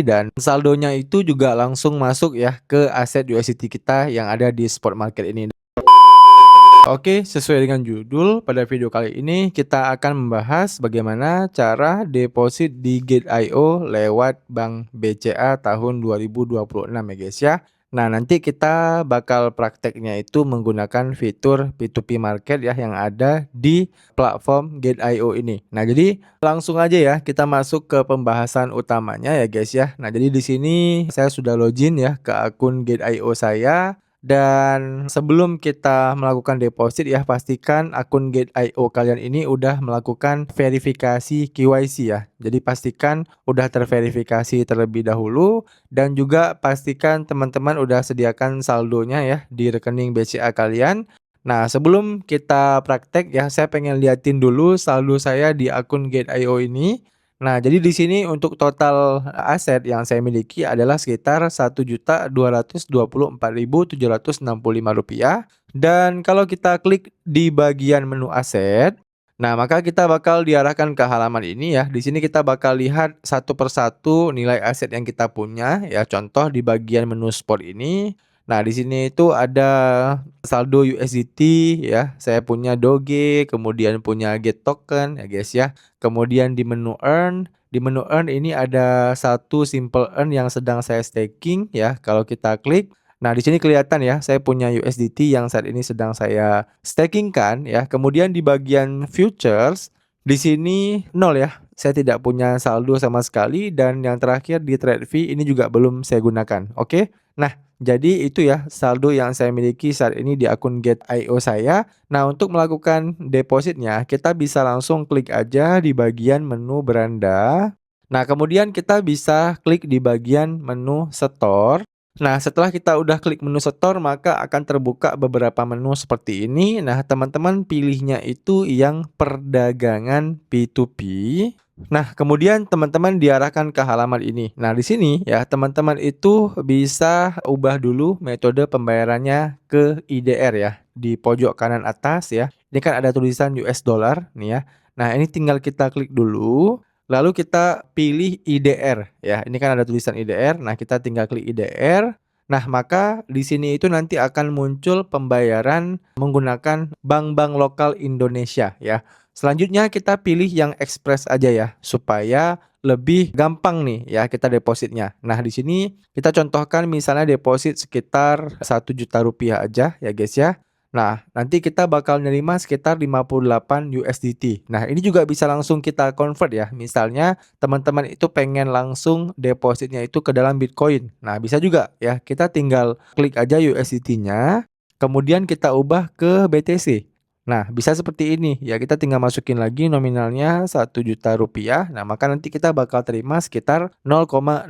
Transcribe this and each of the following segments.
dan saldonya itu juga langsung masuk ya ke aset USDT kita yang ada di spot market ini. Oke, sesuai dengan judul, pada video kali ini kita akan membahas bagaimana cara deposit di Gate.io lewat Bank BCA tahun 2026 ya guys ya. Nah, nanti kita bakal prakteknya itu menggunakan fitur P2P market ya yang ada di platform Gate.io ini. Nah, jadi langsung aja ya kita masuk ke pembahasan utamanya ya guys ya. Nah, jadi di sini saya sudah login ya ke akun Gate.io saya. Dan sebelum kita melakukan deposit ya, pastikan akun Gate.io kalian ini udah melakukan verifikasi KYC ya. Jadi pastikan udah terverifikasi terlebih dahulu dan juga pastikan teman-teman udah sediakan saldonya ya di rekening BCA kalian. Nah, sebelum kita praktek ya, saya pengen liatin dulu saldo saya di akun Gate.io ini. Nah, jadi di sini untuk total aset yang saya miliki adalah sekitar Rp1.224.765 dan kalau kita klik di bagian menu aset, nah maka kita bakal diarahkan ke halaman ini ya. Di sini kita bakal lihat satu persatu nilai aset yang kita punya ya. Contoh di bagian menu spot ini. Nah, di sini itu ada saldo USDT ya. Saya punya Doge, kemudian punya Get token ya guys ya. Kemudian di menu earn ini ada satu simple earn yang sedang saya staking ya. Kalau kita klik, nah di sini kelihatan ya, saya punya USDT yang saat ini sedang saya stakingkan ya. Kemudian di bagian futures, di sini nol ya. Saya tidak punya saldo sama sekali dan yang terakhir di trade fee ini juga belum saya gunakan. Oke. Nah, jadi itu ya saldo yang saya miliki saat ini di akun Gate.io saya. Nah, untuk melakukan depositnya, kita bisa langsung klik aja di bagian menu beranda. Nah, kemudian kita bisa klik di bagian menu store. Nah, setelah kita udah klik menu store, maka akan terbuka beberapa menu seperti ini. Nah, teman-teman pilihnya itu yang perdagangan P2P. Nah, kemudian teman-teman diarahkan ke halaman ini. Nah, di sini ya, teman-teman itu bisa ubah dulu metode pembayarannya ke IDR ya, di pojok kanan atas ya. Ini kan ada tulisan US dollar nih ya. Nah, ini tinggal kita klik dulu, lalu kita pilih IDR ya. Ini kan ada tulisan IDR. Nah, kita tinggal klik IDR. Nah, maka di sini itu nanti akan muncul pembayaran menggunakan bank-bank lokal Indonesia ya. Selanjutnya kita pilih yang express aja ya, supaya lebih gampang nih ya kita depositnya. Nah, di sini kita contohkan misalnya deposit sekitar Rp1 juta aja ya guys ya. Nah, nanti kita bakal nerima sekitar 58 USDT. Nah, ini juga bisa langsung kita convert ya. Misalnya teman-teman itu pengen langsung depositnya itu ke dalam Bitcoin. Nah, bisa juga ya. Kita tinggal klik aja USDT-nya, kemudian kita ubah ke BTC. Nah, bisa seperti ini ya, kita tinggal masukin lagi nominalnya Rp1 juta. Nah, maka nanti kita bakal terima sekitar 0,0008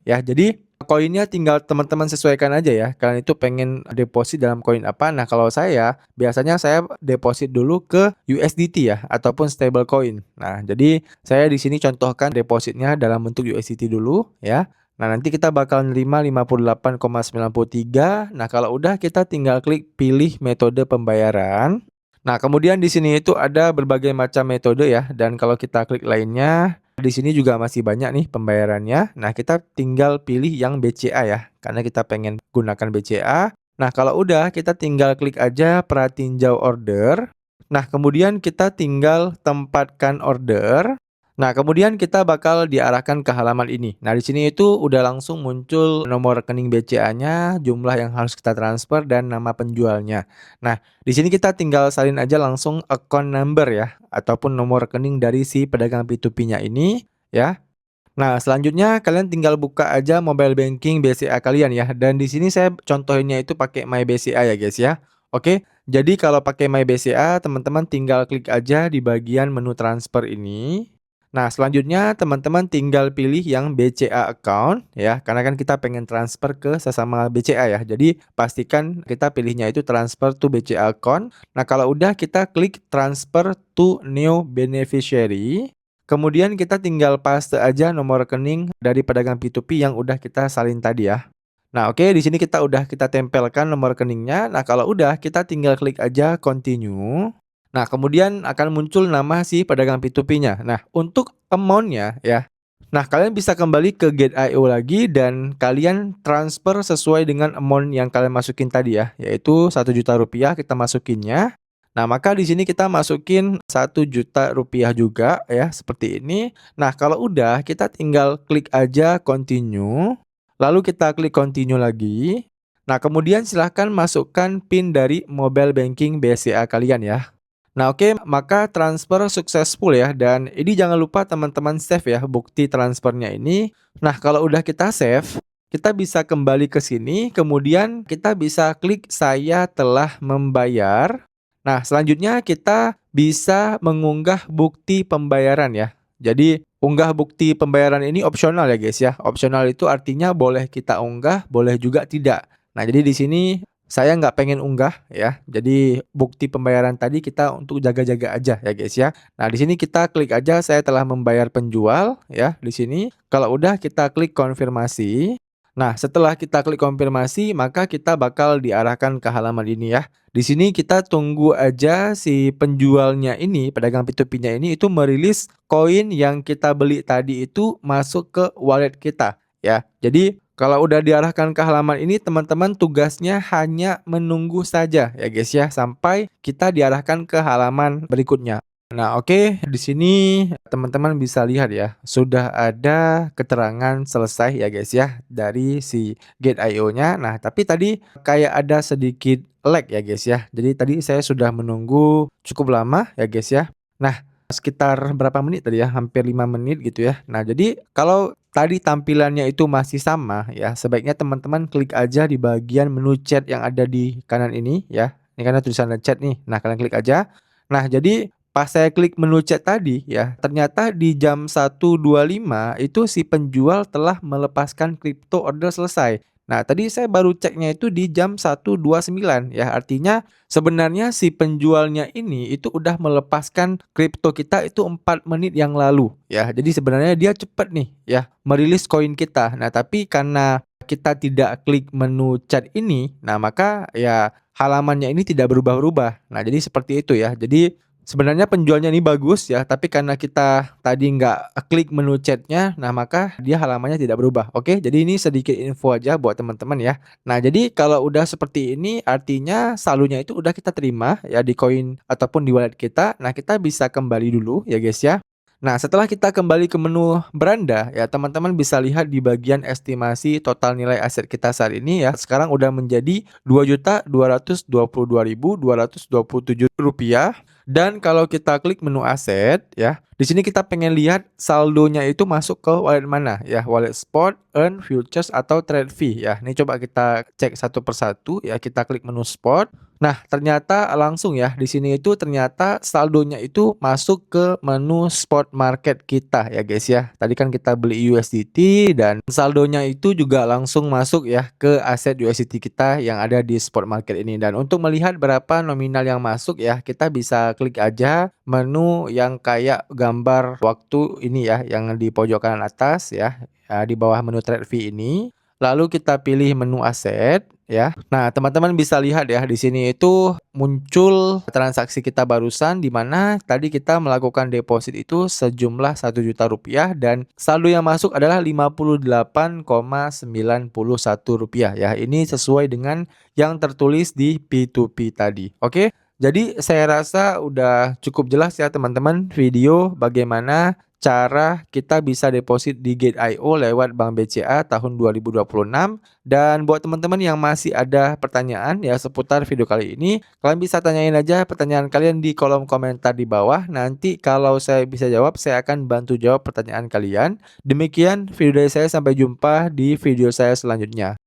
ya. Jadi koinnya tinggal teman-teman sesuaikan aja ya. Kalian itu pengen deposit dalam koin apa? Nah, kalau saya biasanya saya deposit dulu ke USDT ya ataupun stable coin. Nah, jadi saya di sini contohkan depositnya dalam bentuk USDT dulu ya. Nah, nanti kita bakal nerima 58,93. Nah, kalau udah kita tinggal klik pilih metode pembayaran. Nah, kemudian di sini itu ada berbagai macam metode ya, dan kalau kita klik lainnya, di sini juga masih banyak nih pembayarannya. Nah, kita tinggal pilih yang BCA ya, karena kita pengen gunakan BCA. Nah, kalau udah kita tinggal klik aja pratinjau order. Nah, kemudian kita tinggal tempatkan order. Nah, kemudian kita bakal diarahkan ke halaman ini. Nah, di sini itu udah langsung muncul nomor rekening BCA-nya, jumlah yang harus kita transfer, dan nama penjualnya. Nah, di sini kita tinggal salin aja langsung account number ya, ataupun nomor rekening dari si pedagang P2P-nya ini ya. Nah, selanjutnya kalian tinggal buka aja mobile banking BCA kalian ya. Dan di sini saya contohinnya itu pakai My BCA ya guys ya. Oke, jadi kalau pakai My BCA, teman-teman tinggal klik aja di bagian menu transfer ini. Nah, selanjutnya teman-teman tinggal pilih yang BCA account ya, karena kan kita pengen transfer ke sesama BCA ya. Jadi pastikan kita pilihnya itu transfer to BCA account. Nah, kalau udah kita klik transfer to new beneficiary. Kemudian kita tinggal paste aja nomor rekening dari pedagang P2P yang udah kita salin tadi ya. Nah, oke, di sini kita tempelkan nomor rekeningnya. Nah, kalau udah kita tinggal klik aja continue. Nah, kemudian akan muncul nama si pedagang P2P-nya. Nah, untuk amount-nya ya. Nah, kalian bisa kembali ke Get.io lagi dan kalian transfer sesuai dengan amount yang kalian masukin tadi ya, yaitu Rp1.000.000 kita masukinnya. Nah, maka di sini kita masukin Rp1.000.000 juga ya, seperti ini. Nah, kalau udah kita tinggal klik aja continue, lalu kita klik continue lagi. Nah, kemudian silahkan masukkan PIN dari mobile banking BCA kalian ya. Nah, oke, maka transfer successful ya, dan ini jangan lupa teman-teman save ya bukti transfernya ini. Nah, kalau udah kita save, kita bisa kembali ke sini, kemudian kita bisa klik saya telah membayar. Nah, selanjutnya kita bisa mengunggah bukti pembayaran ya. Jadi, unggah bukti pembayaran ini opsional ya guys ya. Opsional itu artinya boleh kita unggah, boleh juga tidak. Nah, jadi di sini saya nggak pengen unggah ya. Jadi bukti pembayaran tadi kita untuk jaga-jaga aja ya guys ya. Nah, di sini kita klik aja saya telah membayar penjual ya di sini. Kalau udah kita klik konfirmasi. Nah, setelah kita klik konfirmasi, maka kita bakal diarahkan ke halaman ini ya. Di sini kita tunggu aja si penjualnya ini, pedagang P2P-nya ini itu merilis koin yang kita beli tadi itu masuk ke wallet kita ya. Jadi kalau udah diarahkan ke halaman ini, teman-teman tugasnya hanya menunggu saja ya guys ya, sampai kita diarahkan ke halaman berikutnya. Nah, oke, di sini teman-teman bisa lihat ya, sudah ada keterangan selesai ya guys ya dari si Get.io-nya. Nah, tapi tadi kayak ada sedikit lag ya guys ya. Jadi tadi saya sudah menunggu cukup lama ya guys ya. Nah, sekitar berapa menit tadi ya? Hampir 5 menit gitu ya. Nah, jadi kalau tadi tampilannya itu masih sama ya, sebaiknya teman-teman klik aja di bagian menu chat yang ada di kanan ini ya. Ini karena tulisannya chat nih. Nah, kalian klik aja. Nah, jadi pas saya klik menu chat tadi ya, ternyata di jam 1.25 itu si penjual telah melepaskan kripto order selesai. Nah, tadi saya baru ceknya itu di jam 1.29 ya, artinya sebenarnya si penjualnya ini itu udah melepaskan kripto kita itu 4 menit yang lalu ya. Jadi sebenarnya dia cepat nih ya merilis koin kita. Nah, tapi karena kita tidak klik menu chat ini, nah maka ya halamannya ini tidak berubah-ubah. Nah, jadi seperti itu ya. Jadi sebenarnya penjualnya ini bagus ya, tapi karena kita tadi nggak klik menu chatnya, nah maka dia halamannya tidak berubah. Oke, jadi ini sedikit info aja buat teman-teman ya. Nah, jadi kalau udah seperti ini, artinya saldonya itu udah kita terima ya di koin ataupun di wallet kita. Nah, kita bisa kembali dulu ya guys ya. Nah, setelah kita kembali ke menu beranda, ya teman-teman bisa lihat di bagian estimasi total nilai aset kita saat ini ya. Sekarang udah menjadi Rp2.222.227. Dan kalau kita klik menu aset ya, di sini kita pengen lihat saldonya itu masuk ke wallet mana ya, wallet spot, earn, futures atau trade fee ya. Ini coba kita cek satu persatu ya, kita klik menu spot. Nah, ternyata langsung ya di sini itu ternyata saldonya itu masuk ke menu spot market kita ya guys ya. Tadi kan kita beli USDT dan saldonya itu juga langsung masuk ya ke aset USDT kita yang ada di spot market ini. Dan untuk melihat berapa nominal yang masuk ya, kita bisa klik aja menu yang kayak gambar waktu ini ya, yang di pojok kanan atas ya, di bawah menu trade fee ini. Lalu kita pilih menu aset ya. Nah, teman-teman bisa lihat ya di sini itu muncul transaksi kita barusan di mana tadi kita melakukan deposit itu sejumlah Rp1.000.000 dan saldo yang masuk adalah Rp58,91 ya. Ini sesuai dengan yang tertulis di P2P tadi. Oke. Jadi saya rasa udah cukup jelas ya teman-teman video bagaimana cara kita bisa deposit di Get.io lewat Bank BCA tahun 2026. Dan buat teman-teman yang masih ada pertanyaan ya seputar video kali ini, kalian bisa tanyain aja pertanyaan kalian di kolom komentar di bawah. Nanti kalau saya bisa jawab, saya akan bantu jawab pertanyaan kalian. Demikian video dari saya, sampai jumpa di video saya selanjutnya.